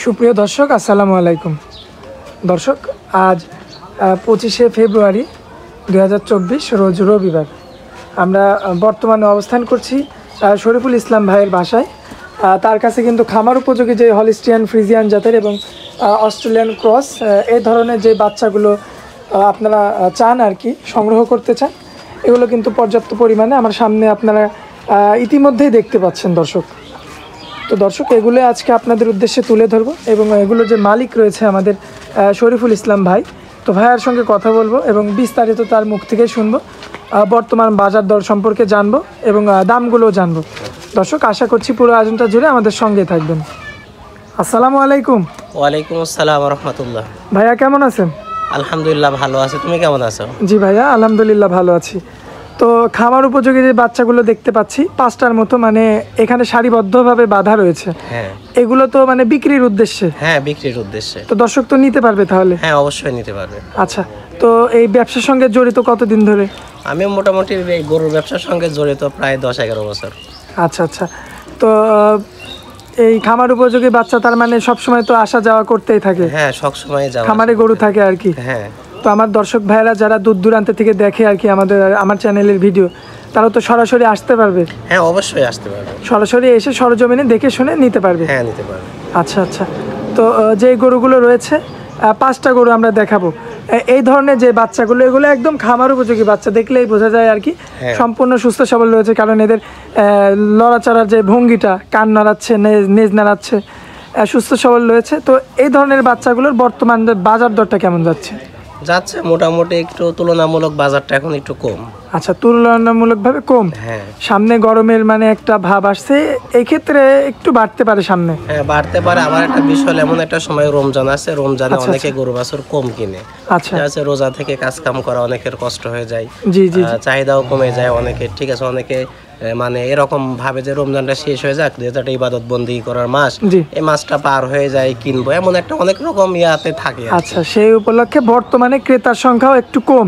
সুপ্রিয় দর্শক, আসসালামু আলাইকুম। দর্শক, আজ 25শে ফেব্রুয়ারি 2024 রোজ রবিবার। আমরা বর্তমানে অবস্থান করছি শরীফুল ইসলাম ভাইয়ের বাসায়। তার কাছে কিন্তু খামার উপযোগী যে হলিস্টিয়ান ফ্রিজিয়ান জাতের এবং অস্ট্রেলিয়ান ক্রস এই ধরনের যে বাচ্চাগুলো আপনারা চান আর কি, সংগ্রহ করতে চান, এগুলো কিন্তু পর্যাপ্ত পরিমাণে আমার সামনে আপনারা ইতিমধ্যেই দেখতে পাচ্ছেন দর্শক। তো দর্শক, এগুলো আজকে আপনাদের উদ্দেশ্যে তুলে ধরবো এবং এগুলো যে মালিক রয়েছে আমাদের শরীফুল ইসলাম ভাই, তো ভাইয়ার সঙ্গে কথা বলবো এবং বিস্তারিত তার মুখ থেকে শুনবো, বর্তমান বাজার দর সম্পর্কে জানবো এবং দামগুলোও জানবো। দর্শক, আশা করছি পুরো আয়োজনটা জুড়ে আমাদের সঙ্গে থাকবেন। আসসালামু আলাইকুম। ওয়ালাইকুম আসসালাম রহমতুল্লাহ। ভাইয়া কেমন আছেন? আলহামদুলিল্লাহ ভালো আছি, তুমি কেমন আছো? জি ভাইয়া, আলহামদুলিল্লাহ ভালো আছি। তো খামার উপযোগী যে বাচ্চাগুলো দেখতে পাচ্ছি 5টার মতো, মানে এখানে সারিবদ্ধভাবে বাঁধা রয়েছে। হ্যাঁ, এগুলো তো মানে বিক্রির উদ্দেশ্যে? হ্যাঁ, বিক্রির উদ্দেশ্যে। তো দর্শক তো নিতে পারবে তাহলে? হ্যাঁ, অবশ্যই নিতে পারবে। আচ্ছা, তো এই ব্যবসার সঙ্গে জড়িত কতদিন ধরে? আমি মোটামুটি এই গরুর ব্যবসার সঙ্গে জড়িত প্রায় 10-11 বছর। আচ্ছা আচ্ছা। তো এই খামার উপযোগী বাচ্চা তার মানে সবসময় তো আসা যাওয়া করতেই থাকে? হ্যাঁ, সবসময় যাওয়া খামারে গরু থাকে আর কি? হ্যাঁ। তো আমার দর্শক ভাইয়েরা যারা দূর দূরান্ত থেকে দেখে আর কি আমার চ্যানেলের ভিডিও, তারা তো সরাসরি আসতে পারবে? হ্যাঁ, অবশ্যই আসতে পারবে। সরাসরি এসে সরজমিনে দেখে শুনে নিতে পারবে? হ্যাঁ, নিতে পারবে। আচ্ছা আচ্ছা। তো যে গরুগুলো রয়েছে 5টা গরু আমরা দেখাবো। এই ধরনের যে বাচ্চাগুলো, এগুলো একদম খামার উপযোগী বাচ্চা, দেখলেই বোঝা যায় আর কি সম্পূর্ণ সুস্থ সবল রয়েছে, কারণ এদের লড়াচড়ার যে ভঙ্গিটা, কান নাড়াচ্ছে, নেজ নাড়াচ্ছে, সুস্থ সবল রয়েছে। তো এই ধরনের বাচ্চাগুলোর বর্তমান বাজার দরটা কেমন যাচ্ছে? মোটামুটি একটু তুলনামূলক বাজারটা এখন একটু কম। আচ্ছা, তুলনামূলকভাবে কম। হ্যাঁ, সামনে গরমের মানে একটা ভাব আসছে, এই ক্ষেত্রে একটু বাড়তে পারে সামনে? হ্যাঁ, বাড়তে পারে। আমার একটা বিষয়, এমন একটা সময় রমজান আছে, রমজানে অনেকে গরু বাছুর কম কিনে। আচ্ছা, রোজা থেকে কাজ কাম করা অনেকের কষ্ট হয়ে যায়। জি জি। চাহিদাও কমে যায় অনেকের, ঠিক আছে। অনেকে মানে এরকম ভাবে যে রমজানটা শেষ হয়ে যাক, যেটা ইবাদত বন্দি করার মাস, এই মাসটা পার হয়ে যায়, কিনবো, এমন একটা অনেক রকম ইয়াতে থাকে। আচ্ছা, সেই উপলক্ষে বর্তমানে ক্রেতার সংখ্যাও একটু কম,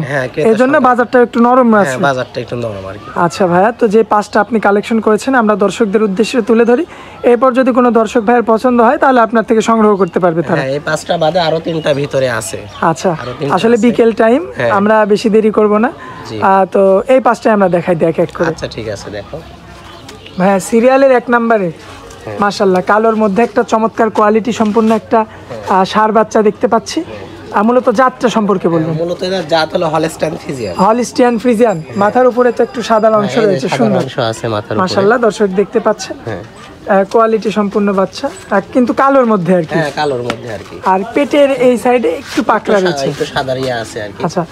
এই জন্য বাজারটা একটু নরম আছে। বাজারটা একটু নরম আর কি। আচ্ছা ভাইয়া, তো যে 5টা আপনি কালেকশন করেছেন আমরা দর্শকদের উদ্দেশ্যে তুলে ধরি, এরপর যদি কোনো দর্শক ভাইয়ের পছন্দ হয় তাহলে আপনার থেকে সংগ্রহ করতে পারবে তারা। এই 5টা বাদে আরো 3টা ভিতরে আছে। আচ্ছা, আসলে বিকেল টাইম, আমরা বেশি দেরি করব না। তো এই 5টাই আমরা দেখাই দিই এক এক করে। আচ্ছা, ঠিক আছে, দেখো ভাইয়া, সিরিয়ালের 1 নম্বরে মাশাআল্লাহ কালোর মধ্যে একটা চমৎকার কোয়ালিটি সম্পূর্ণ একটা ষাঁড় বাচ্চা দেখতে পাচ্ছি। মূলত জাতটা সম্পর্কে বলবেন? মূলত এর জাত হলো হলিস্টিয়ান ফ্রিজিয়ান। হলিস্টিয়ান ফ্রিজিয়ান, মাথার উপরে তো একটু সাদা অংশ রয়েছে, সুন্দর অংশ আছে মাথার উপরে। মাশাআল্লাহ, দর্শক দেখতে পাচ্ছেন। কোয়ালিটি সম্পূর্ণ বাচ্চা, কিন্তু কালোর মধ্যে আর কি। হ্যাঁ, কালোর মধ্যে আর কি। আর পেটের এই সাইডে একটু পাকড়া রয়েছে, একটু সাদা ইয়া আছে আর কি। আচ্ছা,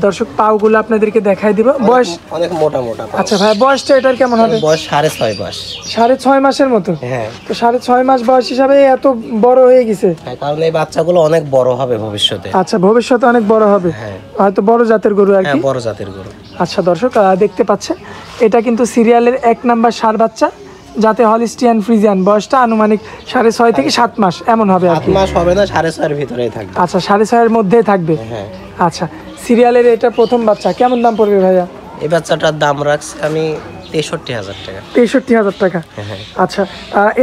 দর্শক পাওগুলো আপনাদেরকে দেখাই দিব। বয়স অনেক মোটা মোটা। আচ্ছা ভাই, বয়সটা এটার কেমন হবে? বয়স 6.5 মাস। 6.5 মাসের মতো? হ্যাঁ। তো 6.5 মাস বয়স হিসাবে এত বড় হয়ে গেছে? হ্যাঁ, কারণ এই বাচ্চাগুলো অনেক বড় হবে ভবিষ্যতে। আচ্ছা, ভবিষ্যতে অনেক বড় হবে, হয়তো বড় জাতের গরু আর কি। হ্যাঁ, বড় জাতের গরু। আচ্ছা দর্শক, দেখতে পাচ্ছেন এটা কিন্তু সিরিয়ালের 1 নাম্বার ষাঁড় বাচ্চা, যাতে হলিস্টিয়ান ফ্রিজিয়ান। বয়সটা আনুমানিক 6.5 থেকে 7 মাস এমন হবে আর কি। 7 মাস হবে না, 6.5 এর ভিতরেই থাকবে। আচ্ছা, 6.5 এর মধ্যেই থাকবে। হ্যাঁ। আচ্ছা, সিরিয়ালের এটা প্রথম বাচ্চা, কেমন দাম পড়বে ভাইয়া? এই বাচ্চাটার দাম রাখছি আমি 63,000 টাকা। 63,000 টাকা? আচ্ছা,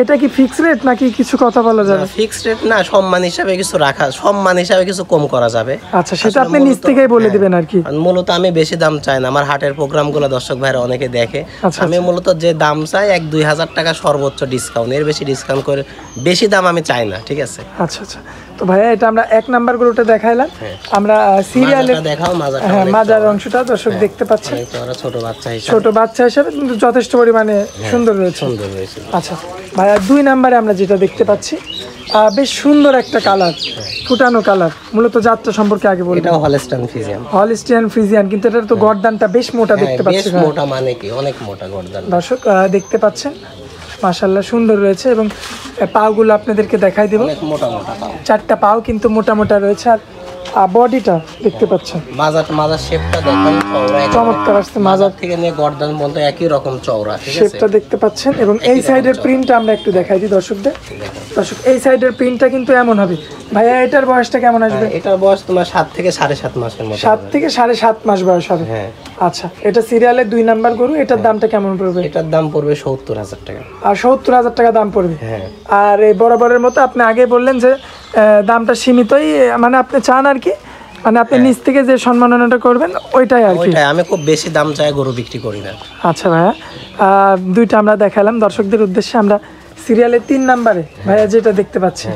এটা কি ফিক্সড রেট নাকি কিছু কথা বলা যাবে? ফিক্সড রেট না, সম্মান হিসাবে কিছু রাখা, সম্মান হিসাবে কিছু কম করা যাবে। আচ্ছা, সেটা আপনি নিজ থেকেই বলে দিবেন আর কি। মূলত আমি বেশি দাম চাই না, আমার হাটের প্রোগ্রামগুলো দর্শক ভাইরা অনেকে দেখে। আমি মূলত যে দাম চাই 1-2 হাজার টাকা সর্বোচ্চ ডিসকাউন্ট, এর বেশি ডিসকাউন্ট করে বেশি দাম আমি চাই না, ঠিক আছে। আচ্ছা আচ্ছা। তো ভাইয়া, এটা আমরা 1 নাম্বার গরুটা দেখাইলাম, আমরা সিরিয়ালে দেখাও মাজার। হ্যাঁ, মাজার অংশটা দর্শক দেখতে পাচ্ছেন। ছোট বাচ্চা হিসেবে, ছোট বাচ্চা হিসেবে কিন্তু যথেষ্ট পরিমাণে সুন্দর রয়েছে। সুন্দর রয়েছে। আচ্ছা ভাইয়া, 2 নাম্বারে আমরা যেটা দেখতে পাচ্ছি বেশ সুন্দর একটা কালার, ফুটানো কালার। মূলত জাতটা সম্পর্কে আগে বলুন। এটাও হলিস্টিয়ান ফ্রিজিয়ান। হলিস্টিয়ান ফ্রিজিয়ান, কিন্তু এটার তো গর্দানটা বেশ মোটা দেখতে পাচ্ছি। বেশ মোটা মানে কি, অনেক মোটা গর্দান। দর্শক দেখতে পাচ্ছেন, মাশাআল্লাহ সুন্দর রয়েছে এবং পাগুলো আপনাদেরকে দেখাই দেব। অনেক মোটা মোটা পাও, 4টা পাও কিন্তু মোটা মোটা রয়েছে। আর আর বডিটা দেখতে পাচ্ছেন মাজার শেপটা দেখেন চওড়া, চমৎকার আসছে। মাজার থেকে নিয়ে গর্দান পর্যন্ত একই রকম চওড়া, ঠিক আছে? শেপটা দেখতে পাচ্ছেন এবং এই সাইডের প্রিন্টটা আমরা একটু দেখাই দিই দর্শকদের। দর্শক এই সাইডের প্রিন্টটা কিন্তু এমন হবে। ভাইয়া এটার বয়সটা কেমন আসবে? এটার বয়স তোমার 7 থেকে 7.5 মাসের মতো। 7 থেকে 7.5 মাস বয়স হবে। হ্যাঁ। আচ্ছা, এটা সিরিয়ালের 2 নাম্বার গরু। এটার দামটা কেমন পড়বে? এটার দাম পড়বে 70,000 টাকা। আর 70,000 টাকা দাম পড়বে। হ্যাঁ। আর এই বরাবরের মতো আপনি আগে বললেন যে দামটা সীমিতই, মানে আপনি চান আর কি, মানে আপনি নিচ থেকে যে সম্মাননাটা করবেন ওইটাই আর কি। ওইটাই, আমি খুব বেশি দাম চাই গরু বিক্রি করি না। আচ্ছা ভাইয়া, দুইটা আমরা দেখালাম দর্শকদের উদ্দেশ্যে। আমরা সিরিয়ালের 3 নাম্বারে ভাইয়া যেটা দেখতে পাচ্ছি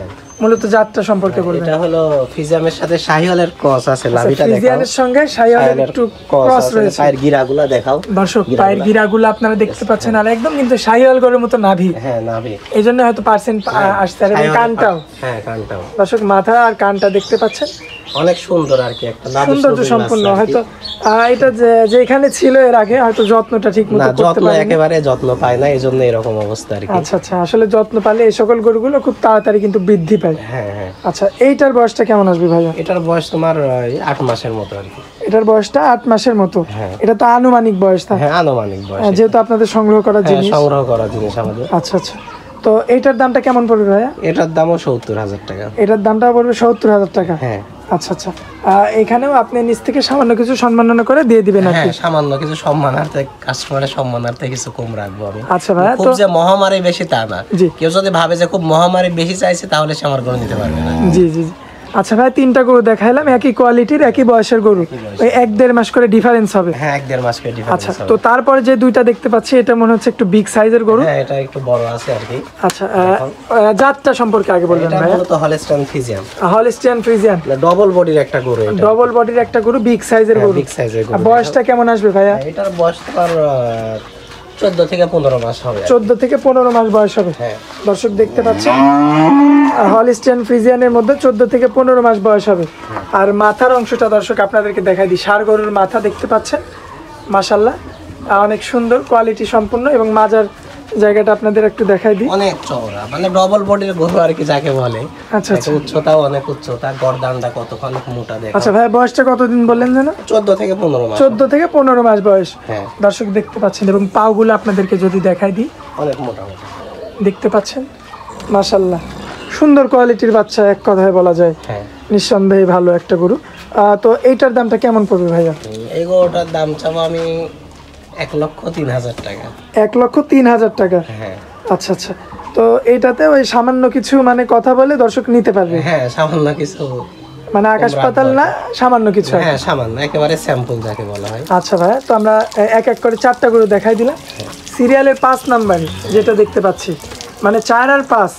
মূলত জাতটা সম্পর্কে বলবেন। এটা হলো ফিজিয়ামের সাথে শাহিওয়ালের ক্রস আছে, লাভিটা দেখাও। ফিজিয়ানের সঙ্গে শাহিওয়ালের একটু ক্রস রয়েছে। পায়ের গিরাগুলো দেখাও দর্শক, পায়ের গিরাগুলো আপনারা দেখতে পাচ্ছেন, আর একদম কিন্তু শাহিওয়াল গরুর মতো নাভি। হ্যাঁ, নাভি। এইজন্য হয়তো পার্সেন্ট আসছে। আর এই কানটাও, হ্যাঁ কানটাও দর্শক মাথা আর কানটা দেখতে পাচ্ছেন অনেক সুন্দর আর কি, একটা সৌন্দর্য সম্পূর্ণ। হয়তো এটা যেখানে ছিল এর আগে হয়তো যত্নটা ঠিক মতো করতে যত্ন পারেনি। একেবারে যত্ন পায় না, এইজন্য এরকম অবস্থা আর কি। আচ্ছা আচ্ছা, আসলে যত্ন পালে এই সকল গরুগুলো খুব তাড়াতাড়ি কিন্তু বৃদ্ধি পায়। হ্যাঁ হ্যাঁ। আচ্ছা, এইটার বয়সটা কেমন আসবে ভাইয়া? এটার বয়স তোমার 8 মাসের মতো আর কি। এটার বয়সটা 8 মাসের মতো। হ্যাঁ। এটা তো আনুমানিক বয়স, না? হ্যাঁ, আনুমানিক বয়স, যেহেতু আপনাদের সংগ্রহ করা হ্যাঁ, জিনিস। সংগ্রহ করা জিনিস আমাদের। আচ্ছা আচ্ছা, তো এইটার দামটা কেমন পড়বে ভাইয়া? এটার দামও 70,000 টাকা। এটার দামটা পড়বে 70,000 টাকা। হ্যাঁ। আচ্ছা আচ্ছা, এখানেও আপনি নিচ থেকে সামান্য কিছু সম্মাননা করে দিয়ে দিবেন আর কি। হ্যাঁ, সামান্য কিছু সম্মানার্থে, কাস্টমারের সম্মানার্থে কিছু কম রাখবো আমি। আচ্ছা ভাইয়া, খুব তো যে মহামারী বেশি তা না। জি। কেউ যদি ভাবে যে খুব মহামারী বেশি চাইছে তাহলে সে আমার গরু নিতে পারবে না। জি জি জি। আচ্ছা ভাই, 3টা গরু দেখাইলাম, একই কোয়ালিটির, একই বয়সের গরু। ওই 1-1.5 মাস করে ডিফারেন্স হবে। হ্যাঁ, 1-1.5 মাস করে ডিফারেন্স আচ্ছা, হবে। তো তারপরে যে 2টা দেখতে পাচ্ছি এটা মনে হচ্ছে একটু বিগ সাইজের গরু। হ্যাঁ, এটা একটু বড় আছে আর কি। আচ্ছা, জাতটা সম্পর্কে আগে বলবেন এটা ভাই। মূলত Holstein Friesian, Holstein Friesian, double বডির একটা গরু। এটা ডবল বডির একটা গরু, বিগ সাইজের গরু। বিগ সাইজের গরু। আর বয়সটা কেমন আসবে ভাইয়া? এটার বয়স তোমার 14 থেকে 15 মাস হবে। 14 থেকে 15 মাস বয়স হবে। হ্যাঁ। দর্শক দেখতে পাচ্ছেন হলস্টিয়ান ফ্রিজিয়ানের মধ্যে 14 থেকে 15 মাস বয়স হবে। আর মাথার অংশটা দর্শক আপনাদেরকে দেখাই দিই। ষাঁড় গরুর মাথা দেখতে পাচ্ছেন, মাশাআল্লাহ অনেক সুন্দর কোয়ালিটি সম্পূর্ণ। এবং মাজার জায়গাটা আপনাদের একটু দেখাই দিই, অনেক চওড়া, মানে ডবল বডির গরু আর কি যাকে বলে। আচ্ছা আচ্ছা। উচ্চতাও অনেক উচ্চতা, গর্দানটা কতক্ষণ মোটা দেখো। আচ্ছা ভাই, বয়সটা কতদিন বললেন যেন? 14 থেকে 15 মাস। 14 থেকে 15 মাস বয়স। হ্যাঁ। দর্শক দেখতে পাচ্ছেন, এবং পাগুলো আপনাদেরকে যদি দেখাই দিই, অনেক মোটা মোটা। দেখতে পাচ্ছেন মাশাআল্লাহ সুন্দর কোয়ালিটির বাচ্চা, এক কথায় বলা যায়। হ্যাঁ। নিঃসন্দেহে ভালো একটা গরু। তো এইটার দামটা কেমন পড়বে ভাইয়া? এই গরুটার দাম চাবো আমি 1,03,000 টাকা। 1,03,000 টাকা। হ্যাঁ। আচ্ছা আচ্ছা, তো এইটাতে ওই সামান্য কিছু মানে কথা বলে দর্শক নিতে পারবে, হ্যাঁ, সামান্য কিছু, মানে আকাশ পাতাল না, সামান্য কিছু আর কি। হ্যাঁ সামান্য, একেবারে স্যাম্পল যাকে বলা হয়। আচ্ছা ভাইয়া, তো আমরা এক এক করে 4টা গরু দেখাই দিলাম। সিরিয়ালের 5 নাম্বারে যেটা দেখতে পাচ্ছি, মানে 4 আর 5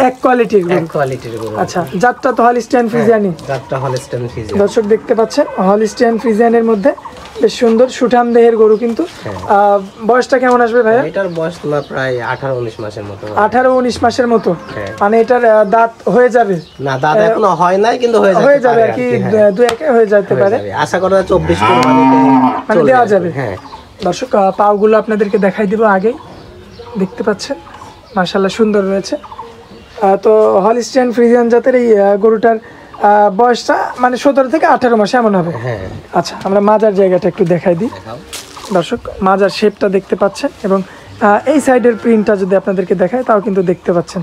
এক কোয়ালিটির এক গরু। কোয়ালিটির গরু। আচ্ছা, জাতটা তো হলস্টিয়ান ফ্রিজিয়ানি। জাতটা হলস্টাইন ফ্রিজিয়ান। দর্শক দেখতে পাচ্ছেন হলস্টিয়ান ফ্রিজিয়ানের মধ্যে বেশ সুন্দর সুঠাম দেহের গরু কিন্তু। বয়সটা কেমন আসবে ভাইয়া? এটার বয়স তোমার প্রায় 18-19 মাসের মতো হবে। 18-19 মাসের মতো। হ্যাঁ। মানে এটার দাঁত হয়ে যাবে? না, দাঁত এখনো হয় নাই, কিন্তু হয়ে যাবে আর কি, 2-1 হয়ে যেতে পারে। আশা করা যায় 24 কোরবানিতে মানে দেওয়া যাবে। হ্যাঁ। দর্শক পাগুলো আপনাদেরকে দেখাই দিব আগেই, দেখতে পাচ্ছেন মাশাআল্লাহ সুন্দর রয়েছে। তো হলস্টিয়ান ফ্রিজিয়ান জাতের এই গরুটার বয়সটা মানে 17 থেকে 18 মাস এমন হবে। হ্যাঁ। আচ্ছা, আমরা মাজার জায়গাটা একটু দেখাই দিই। দেখাও। দর্শক মাজার শেপটা দেখতে পাচ্ছেন, এবং এই সাইডের প্রিন্টটা যদি আপনাদেরকে দেখায় তাও কিন্তু দেখতে পাচ্ছেন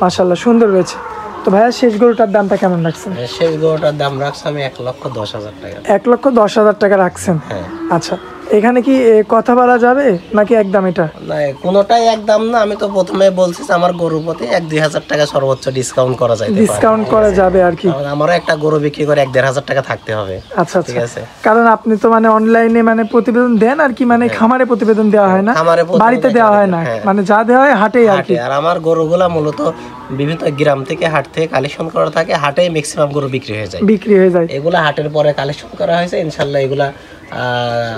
মাশাআল্লাহ সুন্দর রয়েছে। তো ভাইয়া, শেষ গরুটার দামটা কেমন রাখছেন? সেই গরুটার দাম রাখছি আমি 1,10,000 টাকা। 1,10,000 টাকা রাখছেন। হ্যাঁ। আচ্ছা, এখানে কি কথা বলা যাবে নাকি একদম এটা? না, কোনোটাই একদম না। আমি তো প্রথমে বলছি যে আমার গরুর প্রতি 1-2 হাজার টাকা সর্বোচ্চ ডিসকাউন্ট করা যায়। ডিসকাউন্ট করা যাবে আর কি। আমারও একটা গরু বিক্রি করে 1-1.5 টাকা থাকতে হবে। আচ্ছা ঠিক আচ্ছা, আছে। কারণ আপনি তো মানে অনলাইনে মানে প্রতিবেদন দেন আর কি, মানে খামারে প্রতিবেদন দেওয়া হয় না, খামারে প্রতিবেদন বাড়িতে দেওয়া হয় না, হ্যাঁ। মানে যা দেওয়া হয় হাটেই আর কি। হাটে। আর আমার গরুগুলা মূলত বিভিন্ন গ্রাম থেকে, হাট থেকে কালেকশন করা থাকে। হাটেই ম্যাক্সিমাম গরু বিক্রি হয়ে যায়। বিক্রি হয়ে যায় এগুলা হাটের পরে কালেকশন করা হয়েছে। ইনশাল্লাহ এগুলা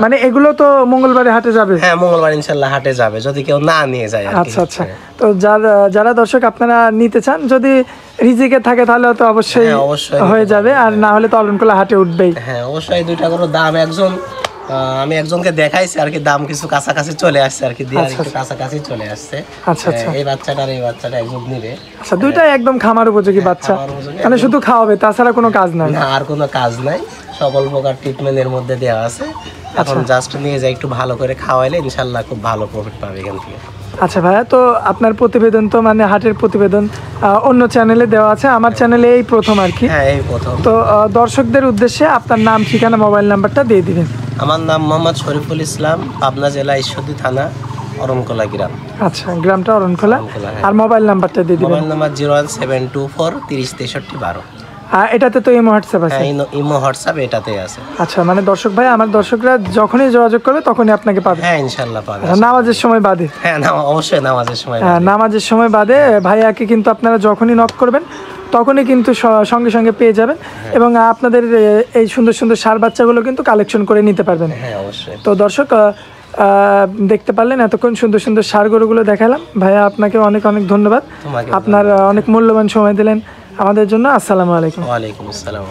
মানে এগুলো তো মঙ্গলবারে হাটে যাবে। হ্যাঁ, মঙ্গলবার ইনশাল্লাহ হাটে যাবে, যদি কেউ না নিয়ে যায় আর কি। আচ্ছা আচ্ছা, তো যারা দর্শক আপনারা নিতে চান, যদি রিজিকে থাকে তাহলে তো অবশ্যই হ্যাঁ, অবশ্যই হয়ে যাবে, আর না হলে তো অলনকোলা হাটে উঠবেই। হ্যাঁ, অবশ্যই। 2টা গরুর দাম একজন আমি একজনকে দেখাইছি আর কি, দাম কিছু কাছাকাছি চলে আসছে আর কি, দিয়ে আচ্ছা, একটু কাছাকাছি চলে আসছে। আচ্ছা আচ্ছা এই বাচ্চাটা আর এই বাচ্চাটা একজন নিবে। আচ্ছা, দুইটাই একদম খামার উপযোগী বাচ্চা, খামার উপযোগী, মানে শুধু খাওয়াবে, তাছাড়া কোনো কাজ নাই। না আর কোনো কাজ নাই, সকল প্রকার ট্রিটমেন্টের মধ্যে দেওয়া আছে। এখন জাস্ট নিয়ে যাই একটু ভালো করে খাওয়াইলে ইনশাল্লাহ খুব ভালো প্রফিট পাবে এখান থেকে। আচ্ছা ভাইয়া, তো আপনার প্রতিবেদন তো মানে হাটের প্রতিবেদন অন্য চ্যানেলে দেওয়া আছে, আমার চ্যানেলে এই প্রথম আর কি। হ্যাঁ এই প্রথম। তো দর্শকদের উদ্দেশ্যে আপনার নাম, ঠিকানা, মোবাইল নাম্বারটা দিয়ে দিবেন। আমার নাম মোহাম্মদ শরীফুল ইসলাম, পাবনা জেলা ঈশ্বরদী থানা, অরণকোলা গ্রাম। আচ্ছা, গ্রামটা অরণখোলা। অরণখোলা, হ্যাঁ। আর মোবাইল নাম্বারটা দিয়ে দিবেন। Mobile number 01724 30 63 12। এটাতে তো ইমো হোয়াটসঅ্যাপ আছে। হ্যাঁ ইমো হোয়াটসঅ্যাপ এটাতেই আছে। আচ্ছা, মানে দর্শক ভাই, আমার দর্শকরা যখনই যোগাযোগ করবে তখনই আপনাকে পাবে। হ্যাঁ ইনশাল্লাহ পাবে। নামাজের সময় বাদে। হ্যাঁ অবশ্যই নামাজের সময়। নামাজের সময় বাদে ভাইয়াকে কিন্তু আপনারা যখনই নক করবেন তখনই কিন্তু সঙ্গে সঙ্গে পেয়ে যাবেন, এবং আপনাদের এই সুন্দর সুন্দর ষাঁড় বাচ্চাগুলো কিন্তু কালেকশন করে নিতে পারবেন। হ্যাঁ অবশ্যই। তো দর্শক দেখতে পারলেন এতক্ষণ সুন্দর সুন্দর ষাঁড় গরুগুলো দেখালাম। ভাইয়া আপনাকে অনেক অনেক ধন্যবাদ, আপনার অনেক মূল্যবান সময় দিলেন আমাদের জন্য। আসসালামু আলাইকুম। ওয়ালাইকুম আসসালাম।